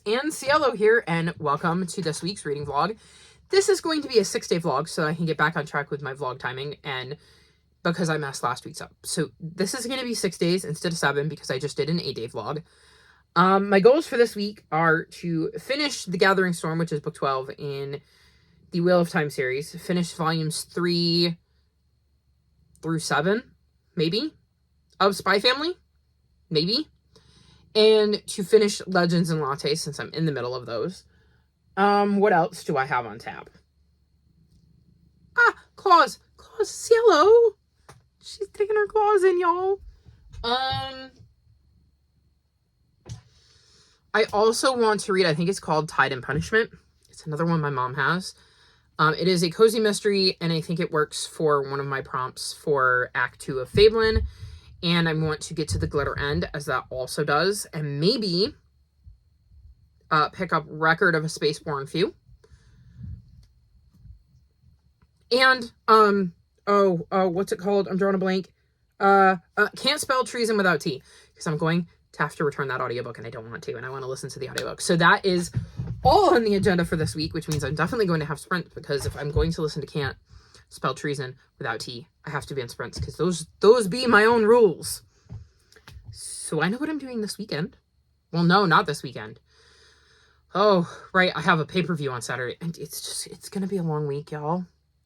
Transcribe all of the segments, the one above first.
and Cielo here, and welcome to this week's reading vlog. This is going to be a 6-day vlog so I can get back on track with my vlog timing, and because I messed last week's up. So this is going to be 6 days instead of 7 because I just did an 8-day vlog. My goals for this week are to finish The Gathering Storm, which is book 12 in the Wheel of Time series. Finish volumes 3 through 7, maybe, of Spy Family, maybe. And to finish Legends and Lattes, since I'm in the middle of those. What else do I have on tap? Claws. Claws, Cielo. She's taking her claws in, y'all. I also want to read, I think it's called Tide and Punishment. It's another one my mom has. It is a cozy mystery, and I think it works for one of my prompts for Act 2 of Fabelin. And I want to get to the glitter end, as that also does. And maybe pick up Record of a Spaceborne Few. And, what's it called? I'm drawing a blank. Can't Spell Treason Without T. Because I'm going to have to return that audiobook, and I don't want to. And I want to listen to the audiobook. So that is all on the agenda for this week, which means I'm definitely going to have sprints. Because if I'm going to listen to Can't Spell Treason Without T, I have to be on sprints, because those be my own rules. So I know what I'm doing this weekend. Well, no, not this weekend. Oh, right, I have a pay-per-view on Saturday, and it's gonna be a long week, y'all.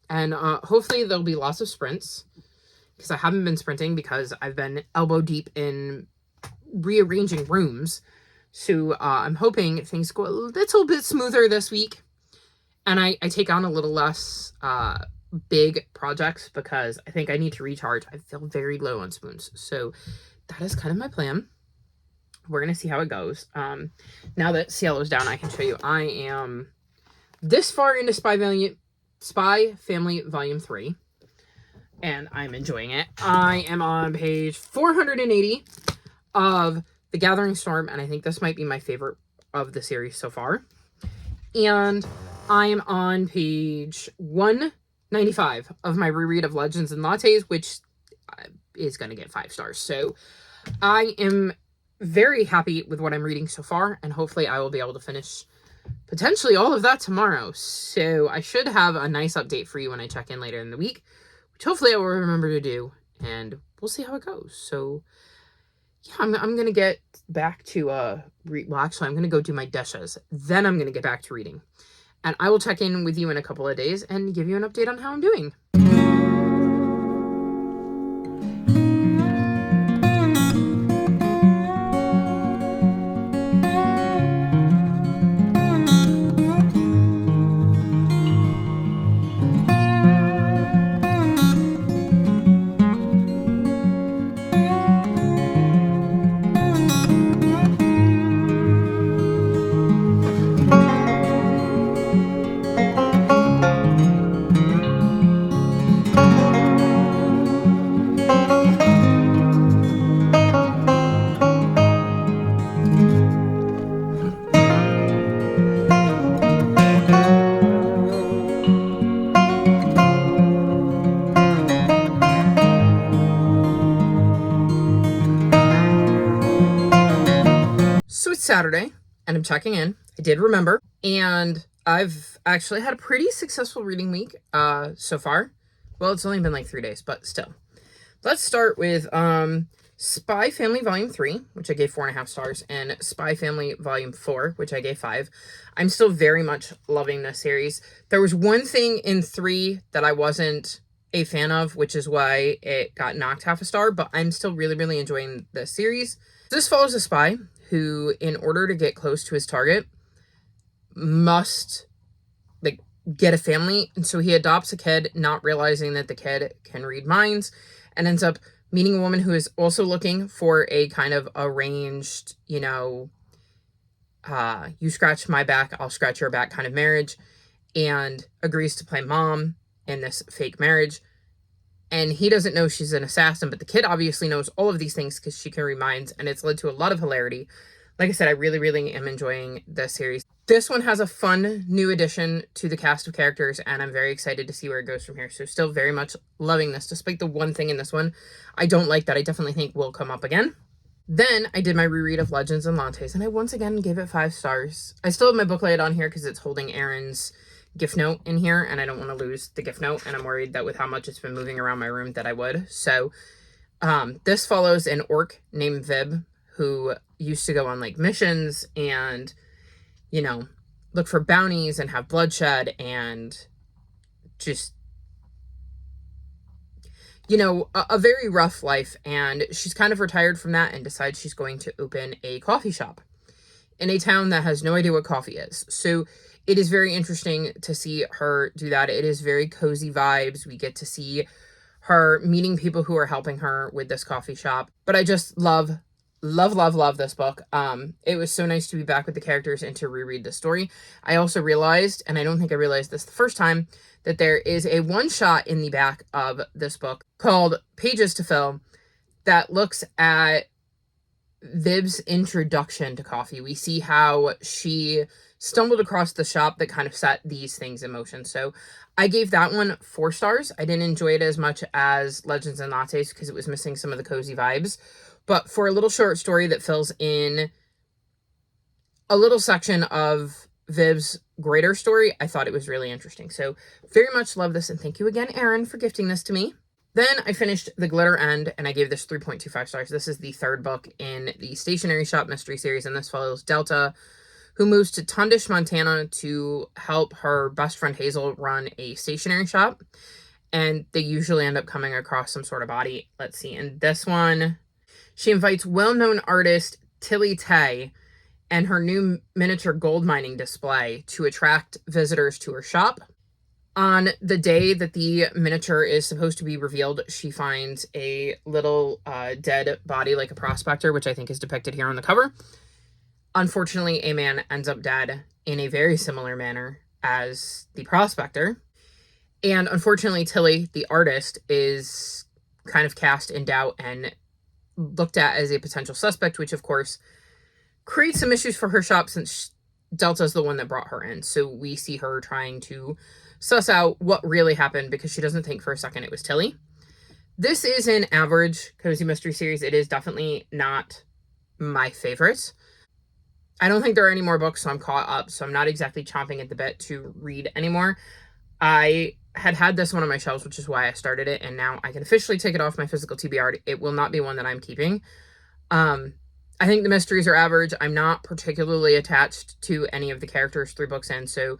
And hopefully there'll be lots of sprints, because I haven't been sprinting because I've been elbow deep in rearranging rooms. So I'm hoping things go a little bit smoother this week, and I take on a little less big projects, because I think I need to recharge. I feel very low on spoons, so that is kind of my plan. We're gonna see how it goes. Now that Cielo's down, I can show you I am this far into Spy Family Volume 3, and I'm enjoying it. I am on page 480 of The Gathering Storm, and I think this might be my favorite of the series so far. And I am on page 195 of my reread of Legends and Lattes, which is going to get 5 stars. So I am very happy with what I'm reading so far, and hopefully I will be able to finish potentially all of that tomorrow. So I should have a nice update for you when I check in later in the week, which hopefully I will remember to do, and we'll see how it goes. So yeah, I'm going to get back to, well, actually, I'm going to go do my dishes. Then I'm going to get back to reading. And I will check in with you in a couple of days and give you an update on how I'm doing. So it's Saturday, and I'm checking in. I did remember, and I've actually had a pretty successful reading week so far. Well, it's only been like 3 days, but still. Let's start with Spy Family Volume 3, which I gave 4.5 stars, and Spy Family Volume 4, which I gave 5. I'm still very much loving this series. There was one thing in 3 that I wasn't a fan of, which is why it got knocked half a star, but I'm still really, really enjoying this series. This follows a spy who, in order to get close to his target, must get a family. And so he adopts a kid, not realizing that the kid can read minds, and ends up meeting a woman who is also looking for a kind of arranged, you scratch my back, I'll scratch your back kind of marriage, and agrees to play mom in this fake marriage. And he doesn't know she's an assassin, but the kid obviously knows all of these things because she can read minds, and it's led to a lot of hilarity. Like I said, I really, really am enjoying this series. This one has a fun new addition to the cast of characters, and I'm very excited to see where it goes from here. So still very much loving this, despite the one thing in this one I don't like that I definitely think will come up again. Then I did my reread of Legends and Lattes, and I once again gave it 5 stars. I still have my booklet on here because it's holding Erin's gift note in here, and I don't want to lose the gift note, and I'm worried that with how much it's been moving around my room that I would. So this follows an orc named Vib, who used to go on like missions and, you know, look for bounties and have bloodshed and just, you know, a very rough life. And she's kind of retired from that and decides she's going to open a coffee shop in a town that has no idea what coffee is. So it is very interesting to see her do that. It is very cozy vibes. We get to see her meeting people who are helping her with this coffee shop. But I just love this book. It was so nice to be back with the characters and to reread the story. I also realized, and I don't think I realized this the first time, that there is a one-shot in the back of this book called Pages to Fill that looks at Vib's introduction to coffee. We see how she stumbled across the shop that kind of set these things in motion. So I gave that one 4 stars. I didn't enjoy it as much as Legends and Lattes because it was missing some of the cozy vibes. But for a little short story that fills in a little section of Viv's greater story, I thought it was really interesting. So very much love this, and thank you again, Erin, for gifting this to me. Then I finished The Glitter End, and I gave this 3.25 stars. This is the 3rd book in the Stationery Shop Mystery Series, and this follows Delta, who moves to Tundish, Montana to help her best friend Hazel run a stationery shop. And they usually end up coming across some sort of body. Let's see, in this one, she invites well-known artist Tilly Tay and her new miniature gold mining display to attract visitors to her shop. On the day that the miniature is supposed to be revealed, she finds a little dead body like a prospector, which I think is depicted here on the cover. Unfortunately, a man ends up dead in a very similar manner as the prospector. And unfortunately, Tilly, the artist, is kind of cast in doubt and looked at as a potential suspect, which of course creates some issues for her shop since Delta's the one that brought her in. So we see her trying to suss out what really happened because she doesn't think for a second it was Tilly. This is an average cozy mystery series. It is definitely not my favorite. I don't think there are any more books, so I'm caught up. So I'm not exactly chomping at the bit to read anymore. I had this one on my shelves, which is why I started it, and now I can officially take it off my physical TBR. It will not be one that I'm keeping. I think the mysteries are average. I'm not particularly attached to any of the characters 3 books in, so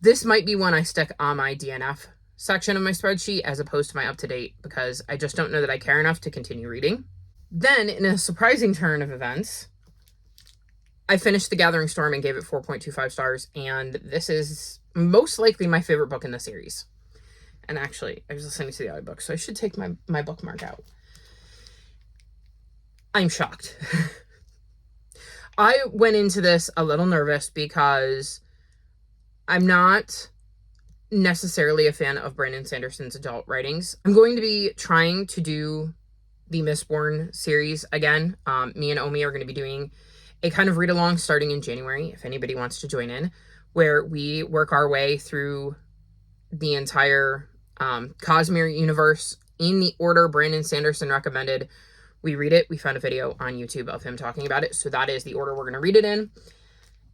this might be one I stick on my DNF section of my spreadsheet as opposed to my up-to-date because I just don't know that I care enough to continue reading. Then, in a surprising turn of events, I finished The Gathering Storm and gave it 4.25 stars, and this is most likely my favorite book in the series. And actually, I was listening to the audiobook, so I should take my bookmark out. I'm shocked. I went into this a little nervous because I'm not necessarily a fan of Brandon Sanderson's adult writings. I'm going to be trying to do the Mistborn series again. Me and Omi are going to be doing a kind of read-along starting in January, if anybody wants to join in, where we work our way through the entire Cosmere universe in the order Brandon Sanderson recommended. We read it. We found a video on YouTube of him talking about it, so that is the order we're going to read it in.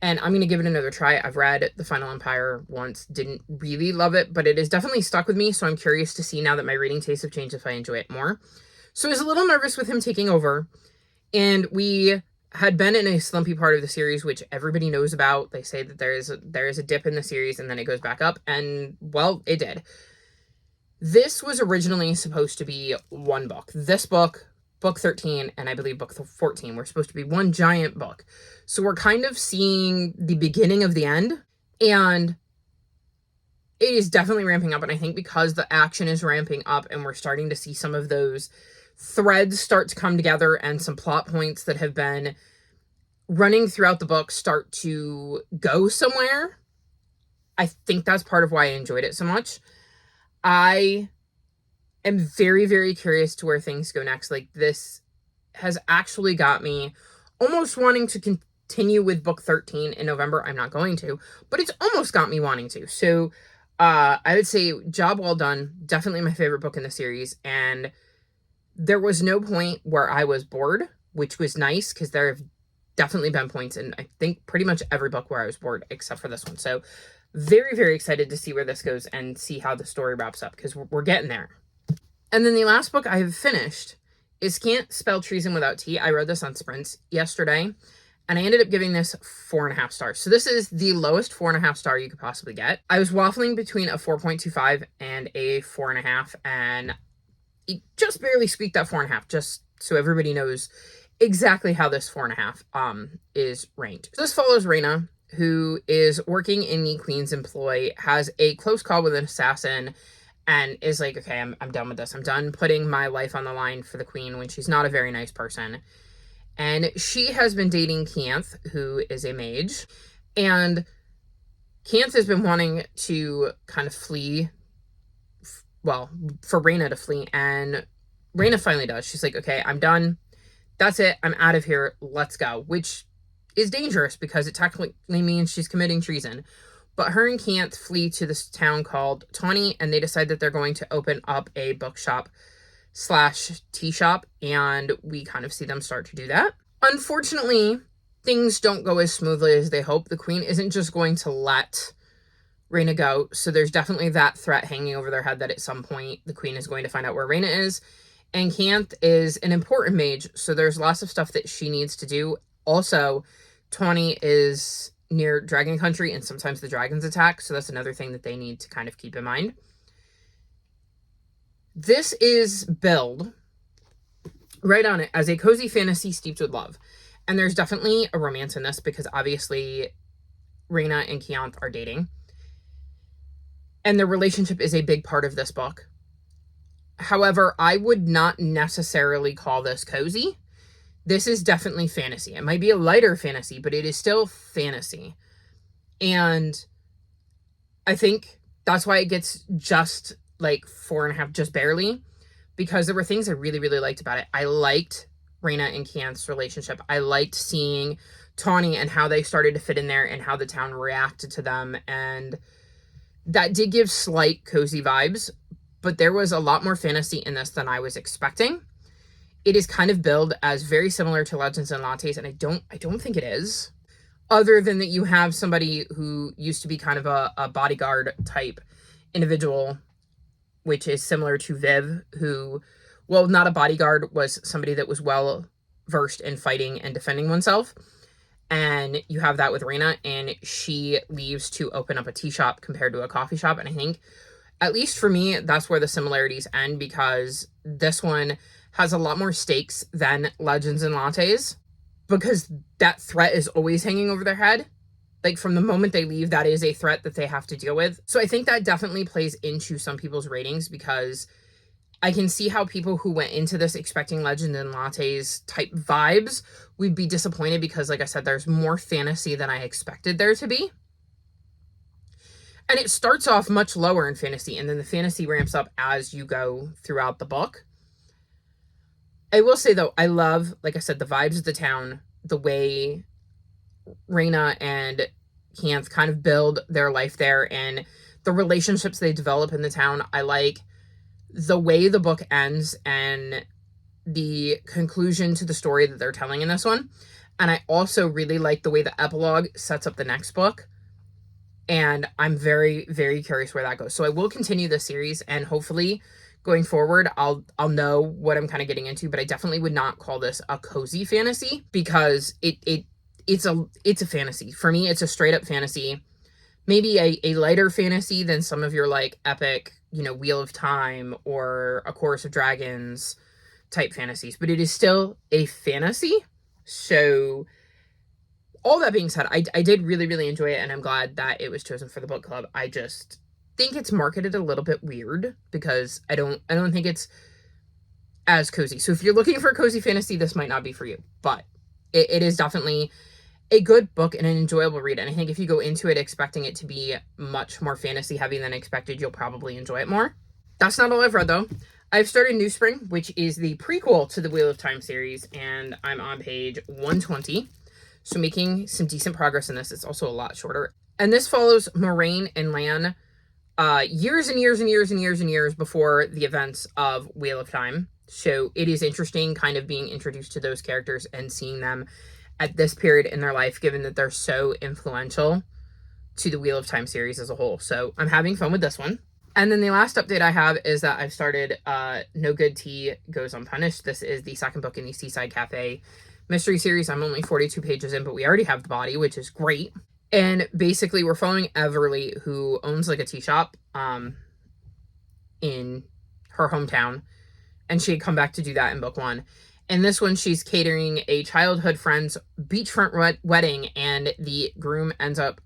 And I'm going to give it another try. I've read The Final Empire once, didn't really love it, but it has definitely stuck with me, so I'm curious to see now that my reading tastes have changed if I enjoy it more. So I was a little nervous with him taking over, and we had been in a slumpy part of the series, which everybody knows about. They say that there is a dip in the series, and then it goes back up, and, well, it did. This was originally supposed to be one book. This book, book 13, and I believe book 14 were supposed to be one giant book. So we're kind of seeing the beginning of the end, and it is definitely ramping up. And I think because the action is ramping up and we're starting to see some of those threads start to come together and some plot points that have been running throughout the book start to go somewhere, I think that's part of why I enjoyed it so much. I am very, very curious to where things go next. Like, this has actually got me almost wanting to continue with book 13 in November. I'm not going to, but it's almost got me wanting to. So I would say job well done. Definitely my favorite book in the series. And there was no point where I was bored which was nice because there have definitely been points in, I think, pretty much every book where I was bored except for this one. So very, very excited to see where this goes and see how the story wraps up because we're getting there. And then the last book I have finished is Can't Spell Treason Without T. I read this on Sprints yesterday, and I ended up giving this 4.5 stars. So this is the lowest 4.5 star you could possibly get. I was waffling between a 4.25 and a 4.5, and it just barely squeaked that 4.5, just so everybody knows exactly how this 4.5 is ranked. So this follows Rhaena, who is working in the Queen's employ, has a close call with an assassin, and is like, okay, I'm done with this. I'm done putting my life on the line for the Queen when she's not a very nice person. And she has been dating Kianth, who is a mage. And Kianth has been wanting to kind of flee, well, for Rhaena to flee. And Rhaena finally does. She's like, okay, I'm done. That's it. I'm out of here. Let's go. Which is dangerous because it technically means she's committing treason. But her and Kianth flee to this town called Tawny, and they decide that they're going to open up a bookshop / tea shop, and we kind of see them start to do that. Unfortunately, things don't go as smoothly as they hope. The Queen isn't just going to let Rhaena go, so there's definitely that threat hanging over their head that at some point the Queen is going to find out where Rhaena is. And Kianth is an important mage, so there's lots of stuff that she needs to do. Also, Tawny is near Dragon Country, and sometimes the dragons attack, so that's another thing that they need to kind of keep in mind. This is billed right on it as a cozy fantasy steeped with love, and there's definitely a romance in this because obviously Rhaena and Kianth are dating, and their relationship is a big part of this book. However, I would not necessarily call this cozy. This is definitely fantasy. It might be a lighter fantasy, but it is still fantasy. And I think that's why it gets just like 4.5, just barely, because there were things I really, really liked about it. I liked Rhaena and Kianth's relationship. I liked seeing Tawny and how they started to fit in there and how the town reacted to them. And that did give slight cozy vibes, but there was a lot more fantasy in this than I was expecting. It is kind of billed as very similar to Legends and Lattes, and I don't think it is. Other than that you have somebody who used to be kind of a bodyguard type individual, which is similar to Viv, who, well, not a bodyguard, was somebody that was well versed in fighting and defending oneself. And you have that with Rhaena, and she leaves to open up a tea shop compared to a coffee shop. And I think, at least for me, that's where the similarities end, because this one has a lot more stakes than Legends and Lattes, because that threat is always hanging over their head. Like, from the moment they leave, that is a threat that they have to deal with. So I think that definitely plays into some people's ratings, because I can see how people who went into this expecting Legend and Lattes type vibes would be disappointed, because, like I said, there's more fantasy than I expected there to be. And it starts off much lower in fantasy, and then the fantasy ramps up as you go throughout the book. I will say, though, I love, like I said, the vibes of the town, the way Rhaena and Kianth kind of build their life there, and the relationships they develop in the town. I like the way the book ends and the conclusion to the story that they're telling in this one. And I also really like the way the epilogue sets up the next book. And I'm very, very curious where that goes. So I will continue this series, and hopefully going forward, I'll know what I'm kind of getting into, but I definitely would not call this a cozy fantasy, because it's a fantasy. For me, it's a straight up fantasy. Maybe a lighter fantasy than some of your like epic, Wheel of Time or A Chorus of Dragons type fantasies, but it is still a fantasy. So all that being said, I did really, really enjoy it, and I'm glad that it was chosen for the book club. I just think it's marketed a little bit weird, because I don't think it's as cozy. So if you're looking for a cozy fantasy, this might not be for you, but it is definitely a good book and an enjoyable read. And I think if you go into it expecting it to be much more fantasy heavy than expected, you'll probably enjoy it more. That's not all I've read, though. I've started New Spring, which is the prequel to the Wheel of Time series, and I'm on page 120. So making some decent progress in this. It's also a lot shorter. And this follows Moraine and Lan years and years and years and years and years before the events of Wheel of Time. So it is interesting kind of being introduced to those characters and seeing them at this period in their life, given that they're so influential to the Wheel of Time series as a whole. So I'm having fun with this one. And then the last update I have is that I've started No Good Tea Goes Unpunished. This is the second book in the Seaside Cafe mystery series. I'm only 42 pages in, but we already have the body, which is great. And basically we're following Everly, who owns like a tea shop in her hometown. And she had come back to do that in book one. And this one, she's catering a childhood friend's beachfront wedding, and the groom ends up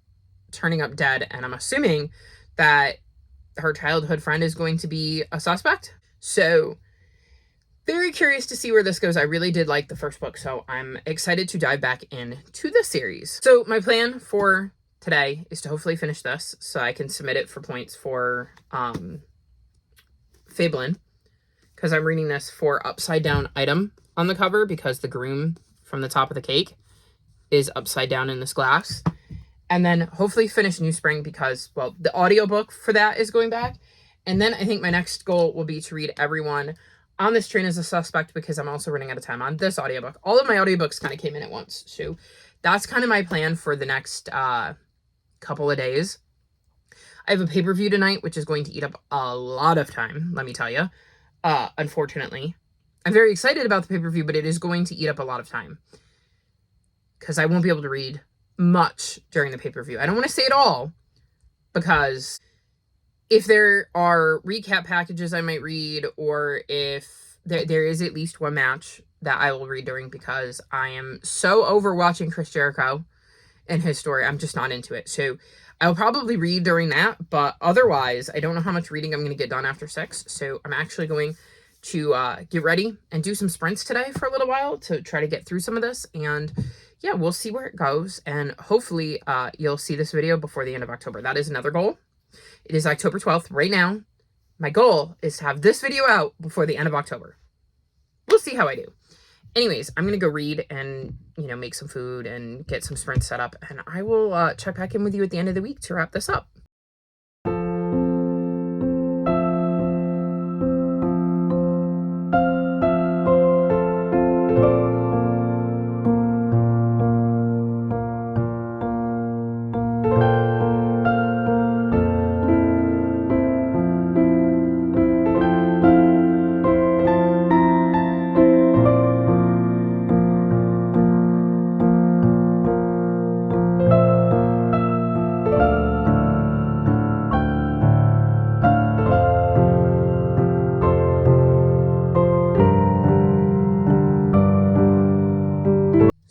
turning up dead. And I'm assuming that her childhood friend is going to be a suspect. So very curious to see where this goes. I really did like the first book, so I'm excited to dive back into the series. So my plan for today is to hopefully finish this so I can submit it for points for Fabelin, because I'm reading this for upside down item on the cover, because the groom from the top of the cake is upside down in this glass. And then hopefully finish New Spring, because, well, the audiobook for that is going back. And then I think my next goal will be to read Everyone on This Train as a Suspect, because I'm also running out of time on this audiobook. All of my audiobooks kind of came in at once. So that's kind of my plan for the next couple of days. I have a pay-per-view tonight, which is going to eat up a lot of time, let me tell you. Unfortunately. I'm very excited about the pay-per-view, but it is going to eat up a lot of time, because I won't be able to read much during the pay-per-view. I don't want to say it all, because if there are recap packages I might read, or if there is at least one match that I will read during, because I am so over watching Chris Jericho and his story. I'm just not into it. So I'll probably read during that, but otherwise, I don't know how much reading I'm going to get done after 6. So I'm actually going to get ready and do some sprints today for a little while to try to get through some of this. And yeah, we'll see where it goes. And hopefully you'll see this video before the end of October. That is another goal. It is October 12th right now. My goal is to have this video out before the end of October. We'll see how I do. Anyways, I'm going to go read and, make some food and get some sprints set up. And I will check back in with you at the end of the week to wrap this up.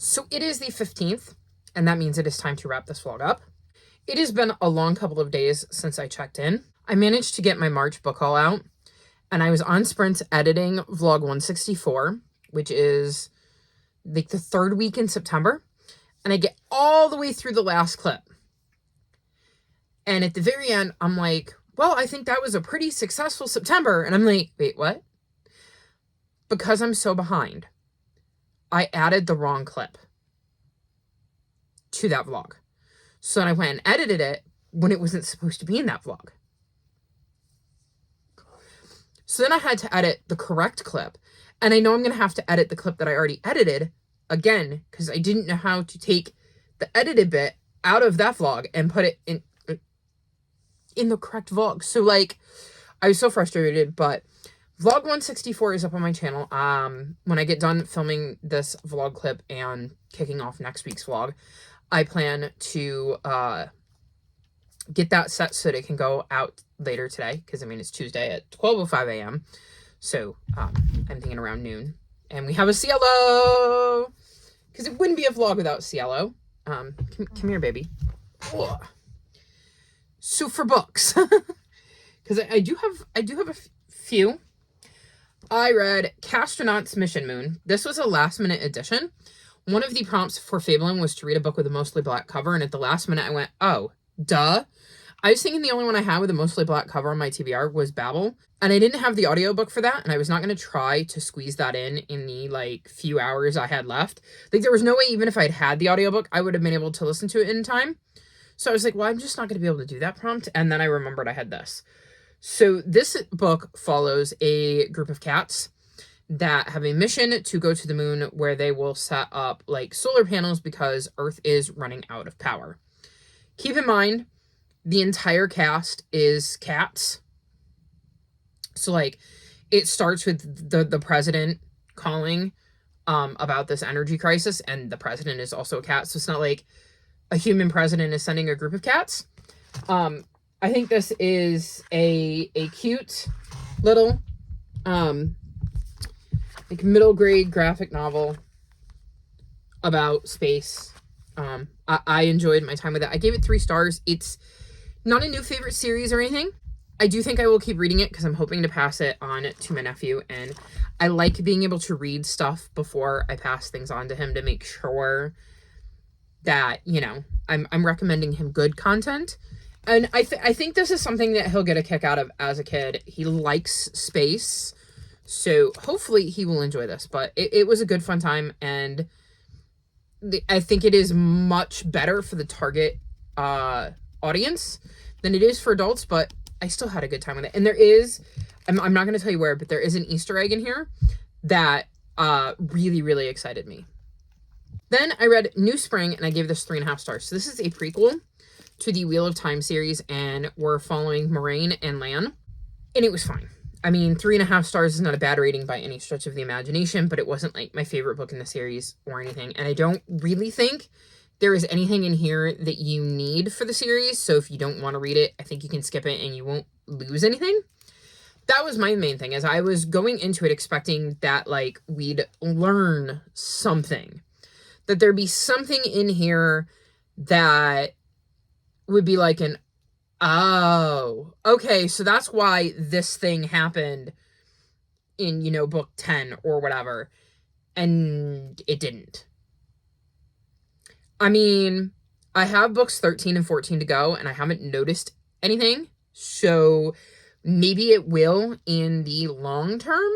So it is the 15th, and that means it is time to wrap this vlog up. It has been a long couple of days since I checked in. I managed to get my March book haul out, and I was on sprints editing vlog 164, which is like the third week in September, and I get all the way through the last clip. And at the very end, I'm like, well, I think that was a pretty successful September. And I'm like, wait, what? Because I'm so behind, I added the wrong clip to that vlog. So then I went and edited it when it wasn't supposed to be in that vlog. So then I had to edit the correct clip. And I know I'm going to have to edit the clip that I already edited again, because I didn't know how to take the edited bit out of that vlog and put it in the correct vlog. So I was so frustrated, but vlog 164 is up on my channel. When I get done filming this vlog clip and kicking off next week's vlog, I plan to get that set so that it can go out later today, because it's Tuesday at 12:05 a.m. So I'm thinking around noon. And we have a Cielo, because it wouldn't be a vlog without Cielo. Come here, baby. Ugh. So for books, because I do have a few. I read Castronaut's Mission Moon. This was a last-minute edition. One of the prompts for Fabelin was to read a book with a mostly black cover, and at the last minute I went, oh, duh. I was thinking the only one I had with a mostly black cover on my TBR was Babel, and I didn't have the audiobook for that, and I was not going to try to squeeze that in the, few hours I had left. There was no way, even if I'd had the audiobook, I would have been able to listen to it in time. So I was like, well, I'm just not going to be able to do that prompt. And then I remembered I had this. So this book follows a group of cats that have a mission to go to the moon where they will set up like solar panels because Earth is running out of power. Keep in mind, the entire cast is cats. So like it starts with the president calling about this energy crisis, and the president is also a cat. So it's not like a human president is sending a group of cats. I think this is a cute little like middle grade graphic novel about space. I enjoyed my time with it. I gave it 3 stars. It's not a new favorite series or anything. I do think I will keep reading it because I'm hoping to pass it on to my nephew, and I like being able to read stuff before I pass things on to him to make sure that, you know, I'm recommending him good content. And I think this is something that he'll get a kick out of as a kid. He likes space, so hopefully he will enjoy this. But it was a good fun time, and I think it is much better for the target audience than it is for adults, but I still had a good time with it. And there is, I'm not going to tell you where, but there is an Easter egg in here that really, really excited me. Then I read New Spring, and I gave this 3.5 stars. So this is a prequel to the Wheel of Time series, and we're following Moiraine and Lan, and it was fine. I mean, 3.5 stars is not a bad rating by any stretch of the imagination, but it wasn't like my favorite book in the series or anything. And I don't really think there is anything in here that you need for the series. So if you don't want to read it, I think you can skip it and you won't lose anything. That was my main thing, as I was going into it expecting that like we'd learn something, that there'd be something in here that would be like an, oh, okay, so that's why this thing happened in, you know, book 10 or whatever. And it didn't. I mean, I have books 13 and 14 to go, and I haven't noticed anything. So maybe it will in the long term.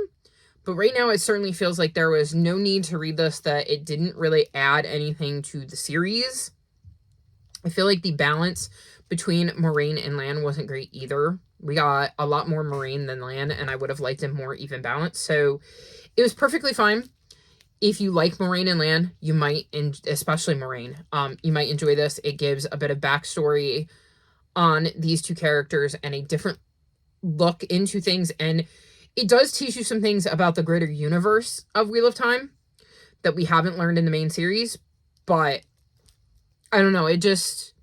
But right now, it certainly feels like there was no need to read this, that it didn't really add anything to the series. I feel like the balance between Moiraine and Lan wasn't great either. We got a lot more Moiraine than Lan, and I would have liked a more even balance. So it was perfectly fine. If you like Moiraine and Lan, you might, especially Moiraine, you might enjoy this. It gives a bit of backstory on these two characters and a different look into things. And it does teach you some things about the greater universe of Wheel of Time that we haven't learned in the main series. But I don't know. It just,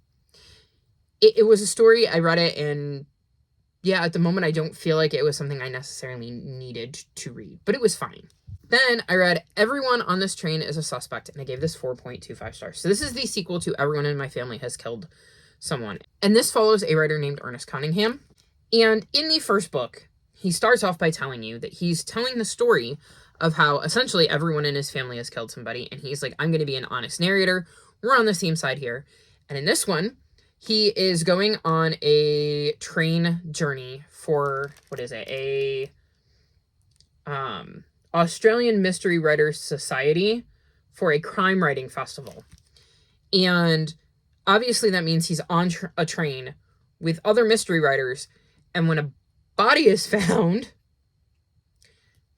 it was a story. I read it, and yeah, at the moment, I don't feel like it was something I necessarily needed to read, but it was fine. Then I read Everyone on This Train is a Suspect, and I gave this 4.25 stars. So this is the sequel to Everyone in My Family Has Killed Someone. And this follows a writer named Ernest Cunningham. And in the first book, he starts off by telling you that he's telling the story of how essentially everyone in his family has killed somebody. And he's like, I'm going to be an honest narrator. We're on the same side here. And in this one, he is going on a train journey for, what is it? Australian Mystery Writers Society for a crime writing festival. And obviously that means he's on a train with other mystery writers. And when a body is found,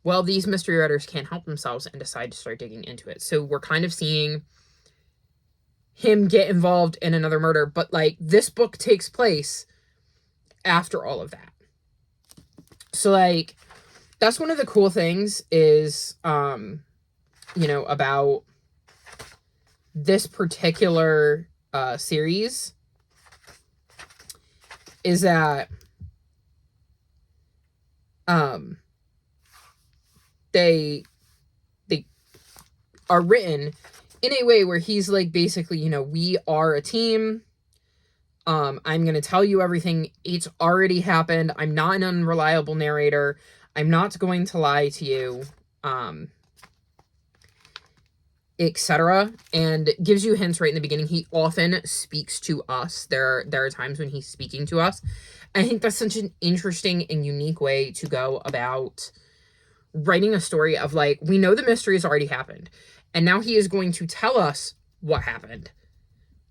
well, these mystery writers can't help themselves and decide to start digging into it. So we're kind of seeing him get involved in another murder. But like, this book takes place after all of that. So like, that's one of the cool things is, you know, about this particular series is that they are written in a way where he's like, basically, you know, we are a team. I'm going to tell you everything. It's already happened. I'm not an unreliable narrator. I'm not going to lie to you, etc. And gives you hints right in the beginning. He often speaks to us. There are times when he's speaking to us. I think that's such an interesting and unique way to go about writing a story of like, we know the mystery has already happened, and now he is going to tell us what happened.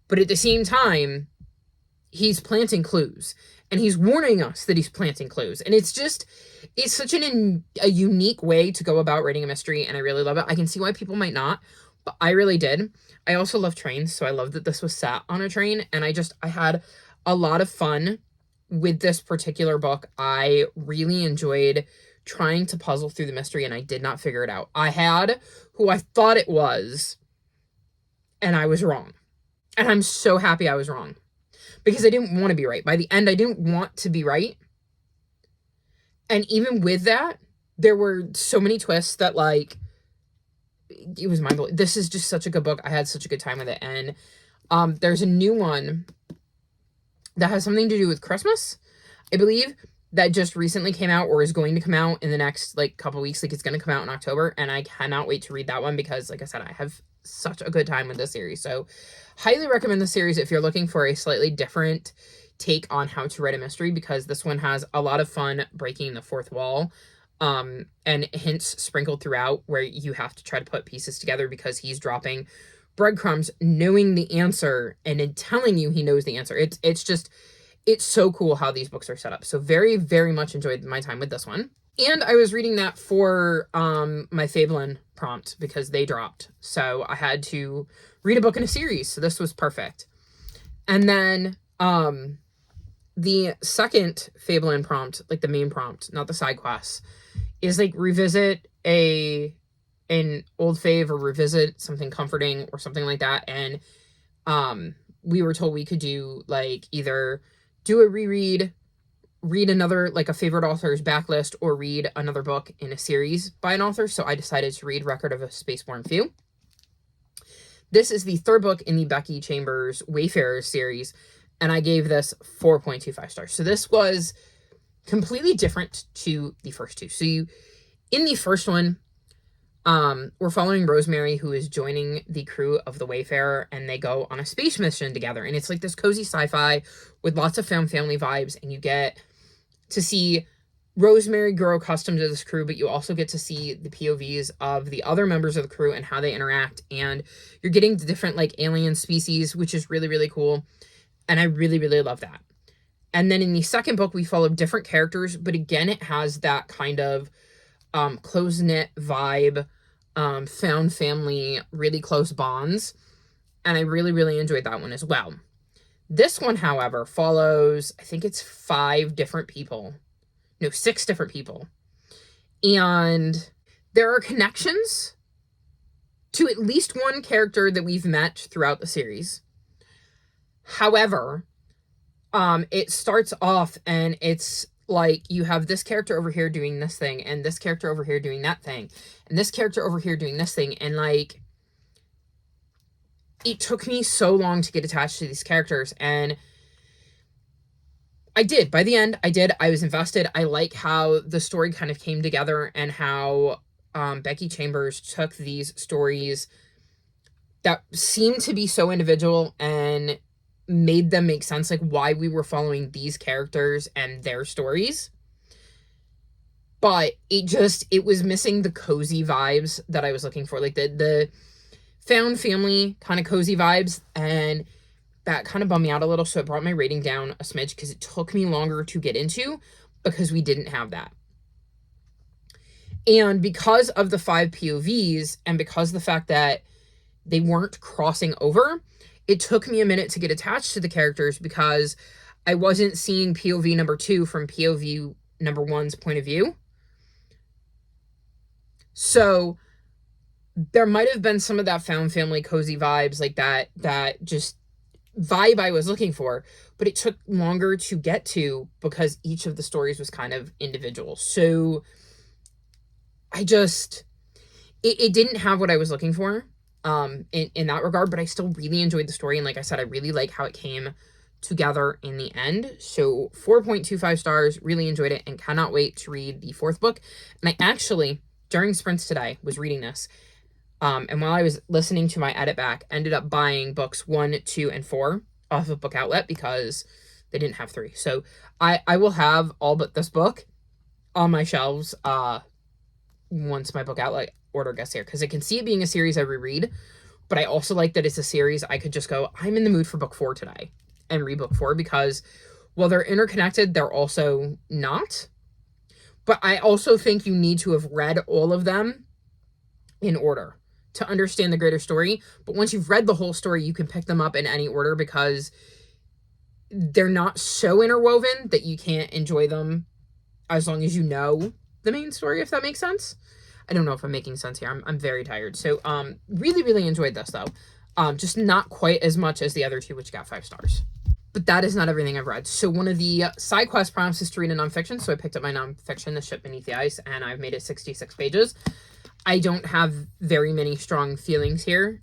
But at the same time, he's planting clues, and he's warning us that he's planting clues. And it's such a unique way to go about writing a mystery, and I really love it. I can see why people might not, but I really did. I also love trains, so I love that this was set on a train, and I had a lot of fun with this particular book. I really enjoyed trying to puzzle through the mystery, and I did not figure it out. I had who I thought it was, and I was wrong. And I'm so happy I was wrong, because I didn't want to be right. By the end, I didn't want to be right. And even with that, there were so many twists that, like, it was mind-blowing. This is just such a good book. I had such a good time with it. And there's a new one that has something to do with Christmas, I believe, that just recently came out, or is going to come out in the next, like, couple weeks. Like, it's going to come out in October, and I cannot wait to read that one, because, like I said, I have such a good time with this series. So highly recommend the series if you're looking for a slightly different take on how to write a mystery, because this one has a lot of fun breaking the fourth wall, and hints sprinkled throughout where you have to try to put pieces together, because he's dropping breadcrumbs knowing the answer and then telling you he knows the answer. It's so cool how these books are set up. So very, very much enjoyed my time with this one. And I was reading that for my Fabelin prompt, because they dropped. So I had to read a book in a series. So this was perfect. And then the second Fabelin prompt, like the main prompt, not the side quests, is like revisit an old fave, or revisit something comforting or something like that. And we were told we could do, like, either do a reread, read another, like, a favorite author's backlist, or read another book in a series by an author. So I decided to read Record of a Spaceborne Few. This is the third book in the Becky Chambers Wayfarers series, and I gave this 4.25 stars. So this was completely different to the first two. So in the first one, we're following Rosemary, who is joining the crew of the Wayfarer, and they go on a space mission together. And it's like this cozy sci-fi with lots of found family vibes, and you get to see Rosemary grow accustomed to this crew, but you also get to see the POVs of the other members of the crew and how they interact, and you're getting the different, like, alien species, which is really, really cool, and I really, really love that. And then in the second book, we follow different characters, but again, it has that kind of close-knit vibe, found family, really close bonds, and I really, really enjoyed that one as well. This one, however, follows, I think it's 6 different people, and there are connections to at least one character that we've met throughout the series. However, it starts off and it's like you have this character over here doing this thing, and this character over here doing that thing, and this character over here doing this thing, and, like, it took me so long to get attached to these characters, and I did. By the end, I did. I was invested. I like how the story kind of came together, and how Becky Chambers took these stories that seemed to be so individual and made them make sense, like why we were following these characters and their stories. But it was missing the cozy vibes that I was looking for, like the found family kind of cozy vibes, and that kind of bummed me out a little, so it brought my rating down a smidge, because it took me longer to get into, because we didn't have that. And because of the 5 POVs, and because of the fact that they weren't crossing over, it took me a minute to get attached to the characters, because I wasn't seeing POV number 2 from POV number 1's point of view. So there might have been some of that found family cozy vibes, like that just vibe I was looking for, but it took longer to get to, because each of the stories was kind of individual. So it didn't have what I was looking for in that regard, but I still really enjoyed the story, and like I said, I really like how it came together in the end. So 4.25 stars, really enjoyed it, and cannot wait to read the 4th book. And I actually, during sprints today, was reading this, and while I was listening to my edit back, ended up buying books 1, 2, and 4 off of Book Outlet, because they didn't have 3. So I will have all but this book on my shelves once my Book Outlet order gets here, because I can see it being a series I reread, but I also like that it's a series I could just go, I'm in the mood for book 4 today, and read book 4, because while they're interconnected, they're also not. But I also think you need to have read all of them in order to understand the greater story. But once you've read the whole story, you can pick them up in any order, because they're not so interwoven that you can't enjoy them as long as you know the main story, if that makes sense. I don't know if I'm making sense here. I'm very tired. So really, really enjoyed this, though. Just not quite as much as the other two, which got 5 stars. But that is not everything I've read. So one of the side quest prompts is to read a nonfiction. So I picked up my nonfiction, The Ship Beneath the Ice, and I've made it 66 pages. I don't have very many strong feelings here.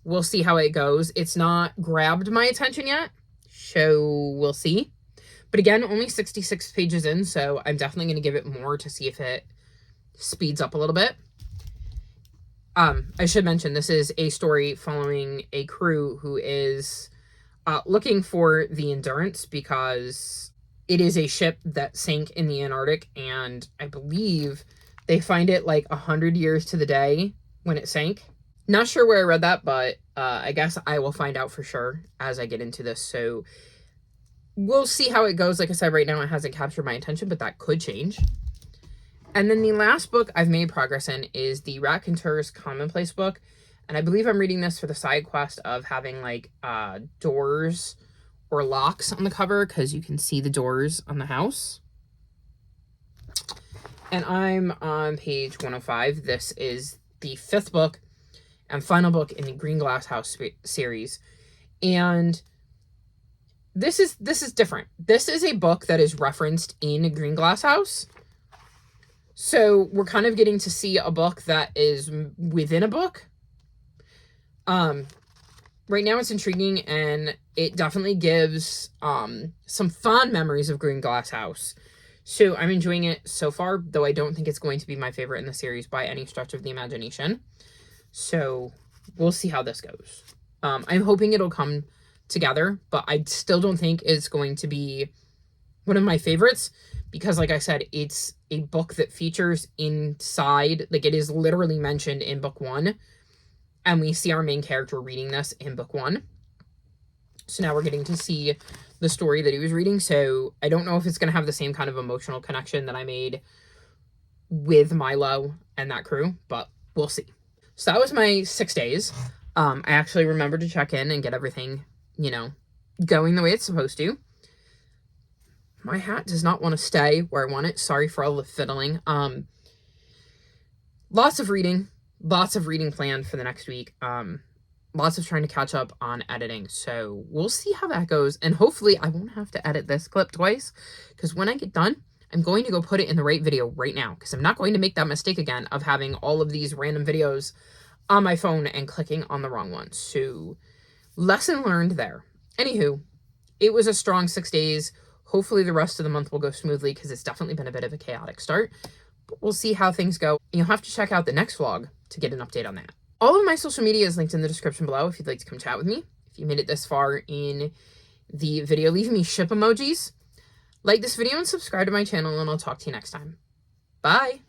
We'll see how it goes. It's not grabbed my attention yet, so we'll see. But again, only 66 pages in, so I'm definitely going to give it more to see if it speeds up a little bit. I should mention, this is a story following a crew who is looking for the Endurance, because it is a ship that sank in the Antarctic, and I believe they find it like 100 years to the day when it sank. Not sure where I read that, but I guess I will find out for sure as I get into this. So we'll see how it goes. Like I said, right now it hasn't captured my attention, but that could change. And then the last book I've made progress in is the Raconteur's Commonplace book. And I believe I'm reading this for the side quest of having like doors or locks on the cover, because you can see the doors on the house. And I'm on page 105. This is the 5th book and final book in the Green Glass House series. And this is different. This is a book that is referenced in Green Glass House. So we're kind of getting to see a book that is within a book. Right now it's intriguing, and it definitely gives some fond memories of Green Glass House. So I'm enjoying it so far, though I don't think it's going to be my favorite in the series by any stretch of the imagination. So we'll see how this goes. I'm hoping it'll come together, but I still don't think it's going to be one of my favorites, because like I said, it's a book that features inside, like it is literally mentioned in book 1, and we see our main character reading this in book 1. So now we're getting to see the story that he was reading. So I don't know if it's going to have the same kind of emotional connection that I made with Milo and that crew, but we'll see. So that was my 6 days. I actually remembered to check in and get everything, going the way it's supposed to. My hat does not want to stay where I want it. Sorry for all the fiddling. Lots of reading planned for the next week. Lots of trying to catch up on editing. So we'll see how that goes. And hopefully I won't have to edit this clip twice, because when I get done, I'm going to go put it in the right video right now, because I'm not going to make that mistake again of having all of these random videos on my phone and clicking on the wrong one. So lesson learned there. Anywho, it was a strong 6 days. Hopefully the rest of the month will go smoothly, because it's definitely been a bit of a chaotic start. But we'll see how things go. And you'll have to check out the next vlog to get an update on that. All of my social media is linked in the description below if you'd like to come chat with me. If you made it this far in the video, leave me ship emojis. Like this video and subscribe to my channel, and I'll talk to you next time. Bye!